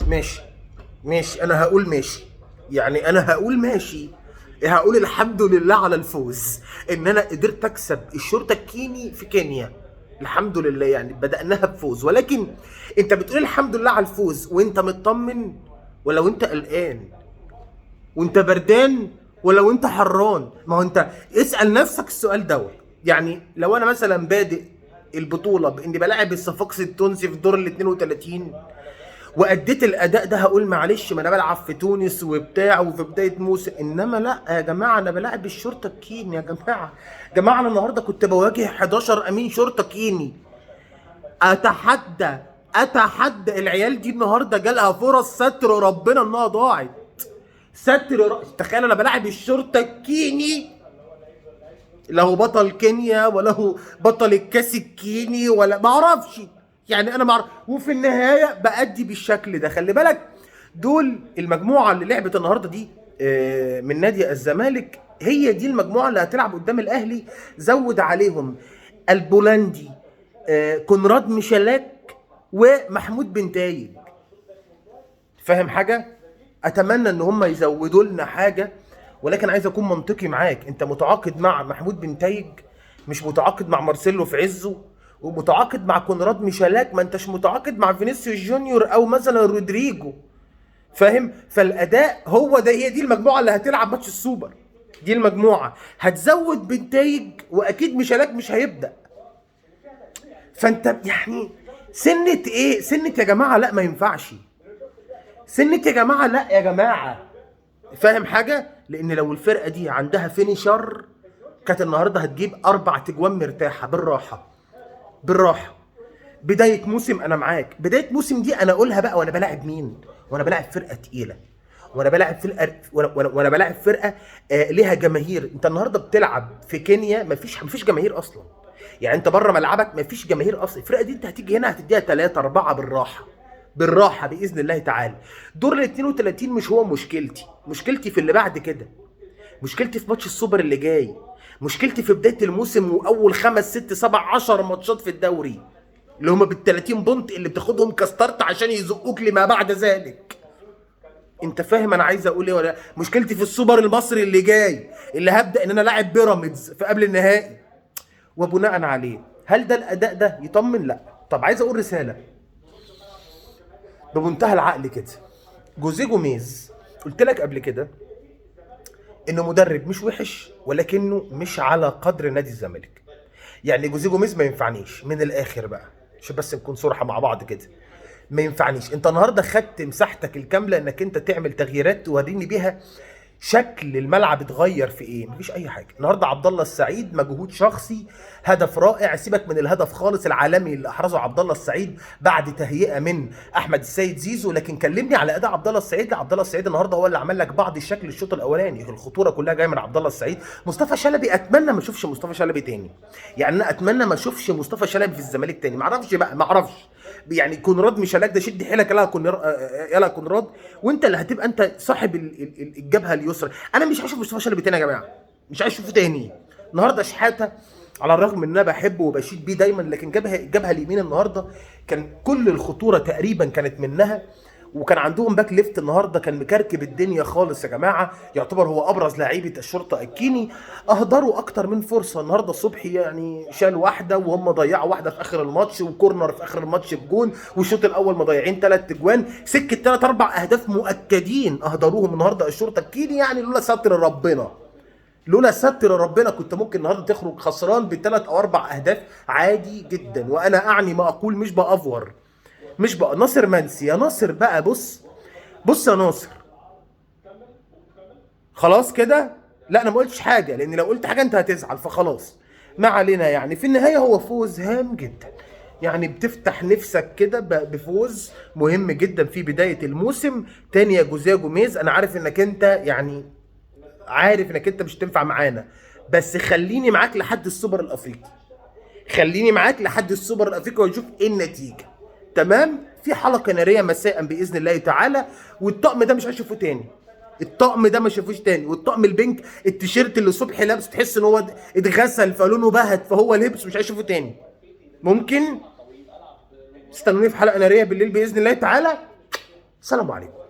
ماشي ماشي، انا هقول ماشي، يعني انا هقول ماشي، هقول الحمد لله على الفوز، ان انا قدرت اكسب الشرطه الكيني في كينيا. الحمد لله، يعني بدأناها بفوز، ولكن انت بتقول الحمد لله على الفوز وانت مطمن، ولو انت قلقان وانت بردان، ولو انت حران. ما هو انت اسأل نفسك السؤال دوت. يعني لو انا مثلا بادئ البطولة باني بلاعب الصفاقسي التونسي في دور ال 32 واديت الاداء ده، هقول معلش ما انا بلعب في تونس وبتاع وفي بدايه موسم. انما لا يا جماعه، انا بلاعب الشرطه الكيني يا جماعه. جماعه انا النهارده كنت بواجه 11 امين شرطه كيني. اتحدى اتحدى العيال دي النهارده جالها فرص ستر ربنا انها ضاعت. تخيل انا بلاعب الشرطه الكيني، لا هو بطل كينيا ولا هو بطل الكاس الكيني ولا ما اعرفش. يعني انا ما اعرف، وفي النهايه بأدي بالشكل ده. خلي بالك، دول المجموعه اللي لعبت النهارده دي من نادي الزمالك، هي دي المجموعه اللي هتلعب قدام الاهلي. زود عليهم البولندي كونراد ميشالاك ومحمود بنتايج. فاهم حاجه؟ اتمنى ان هم يزودوا لنا حاجه، ولكن عايز اكون منطقي معاك. انت متعاقد مع محمود بنتايج، مش متعاقد مع مارسيلو في عزه، ومتعاقد مع كونراد ميشالاك، ما انتش متعاقد مع فينيسيوس جونيور او مثلا رودريجو. فاهم؟ فالاداء هو ده، هي دي المجموعه اللي هتلعب ماتش السوبر. دي المجموعه هتزود بنتايج، واكيد ميشالاك مش هيبدا. فانت يعني سنه ايه؟ سنه يا جماعه، لا ما ينفعش. سنة يا جماعة، لا يا جماعة. فاهم حاجة؟ لأن لو الفرقة دي عندها فينيشر كانت النهاردة هتجيب 4 تجوان مرتاحة بالراحة. بالراحة. بداية موسم، أنا معاك، بداية موسم دي أنا أقولها بقى وأنا بلاعب مين؟ وأنا بلاعب فرقة تقيلة، وأنا بلاعب فرقة، وأنا بلاعب فرقة ليها جماهير. أنت النهاردة بتلعب في كينيا، مفيش جماهير أصلا. يعني أنت بره ملعبك مفيش جماهير أصلا. الفرقة دي أنت هتيجي هنا هتديها 3 4 بالراحة. بالراحه باذن الله تعالى. دور ال 32 مش هو مشكلتي، مشكلتي في اللي بعد كده. مشكلتي في ماتش السوبر اللي جاي. مشكلتي في بدايه الموسم واول 5 6 7 10 ماتشات في الدوري، اللي هم بال 30 بونت اللي بتاخدهم كستارت عشان يزقوك لما بعد ذلك. انت فاهم انا عايز اقول ايه ولا لا؟ مشكلتي في السوبر المصري اللي جاي، اللي هبدا ان انا لاعب بيراميدز في قبل النهائي. وبناء عليه، هل ده الاداء ده يطمن؟ لا. طب عايز اقول رساله بمنتهى العقل كده. جوزيه جوميز، قلت لك قبل كده انه مدرب مش وحش، ولكنه مش على قدر نادي الزمالك. يعني جوزيه جوميز ما ينفعنيش من الاخر بقى، عشان بس نكون صراحه مع بعض كده. ما ينفعنيش. انت النهارده خدت مساحتك الكامله انك انت تعمل تغييرات توريني بيها شكل الملعب اتغير في ايه. مفيش اي حاجه. النهارده عبد الله السعيد مجهود شخصي، هدف رائع. سيبك من الهدف خالص العالمي اللي احرزه عبد الله السعيد بعد تهيئه من احمد السيد زيزو، لكن كلمني على اداء عبد الله السعيد. عبد الله السعيد النهارده هو اللي عمل لك بعض الشكل الشوط الاولاني. الخطوره كلها جايه من عبد الله السعيد. مصطفى شلبي، اتمنى ما اشوفش مصطفى شلبي تاني. يعني انا اتمنى ما اشوفش مصطفى شلبي في الزمالك تاني. معرفش بقى، معرفش. يعني كونراد ميشالاك ده شد حيلك، يلا كونراد، وانت اللي هتبقى انت صاحب الجبهه اليسرى. انا مش هشوف مصطفى شلبي تاني يا جماعه، مش عايز اشوفه تاني. النهارده شحاته، على الرغم ان انا بحبه وبشيد بيه دايما، لكن جبهه اليمين النهارده كان كل الخطوره تقريبا كانت منها. وكان عندهم باك ليفت النهارده كان مكركب الدنيا خالص يا جماعه، يعتبر هو ابرز لعيبه الشرطه الكيني. اهدروا اكتر من فرصه النهارده. صبحي يعني شال واحده، وهم ضيعوا واحده في اخر الماتش، وكورنر في اخر الماتش بجون، والشوط الاول مضيعين 3 اجوان. سكه 3 4 اهداف مؤكدين اهدروهم النهارده الشرطه الكيني. يعني لولا ستر ربنا، لولا ستر ربنا كنت ممكن النهارده تخرج خسران ب3 أو 4 أهداف عادي جدا. وانا اعني ما اقول، مش بافور. مش بقى ناصر منسي يا ناصر بقى. بص بص يا ناصر، خلاص كده. لا انا ما قلتش حاجه، لان لو قلت حاجه انت هتزعل، فخلاص ما علينا. يعني في النهايه هو فوز هام جدا. يعني بتفتح نفسك كده بفوز مهم جدا في بدايه الموسم. تاني يا جوزيه جوميز، انا عارف انك انت يعني عارف انك انت مش تنفع معانا، بس خليني معاك لحد السوبر الافريقي. خليني معاك لحد السوبر الافريقي ونشوف ايه النتيجه. تمام؟ في حلقه ناريه مساء باذن الله تعالى. والطقم ده مش هشوفه تاني. الطقم ده ما شافوش تاني. والطقم البينك، التيشيرت اللي صبحي لابس تحس ان هو اتغسل فلونه بهت فهو لبس، مش هشوفه تاني. ممكن استنوني في حلقه ناريه بالليل باذن الله تعالى. السلام عليكم.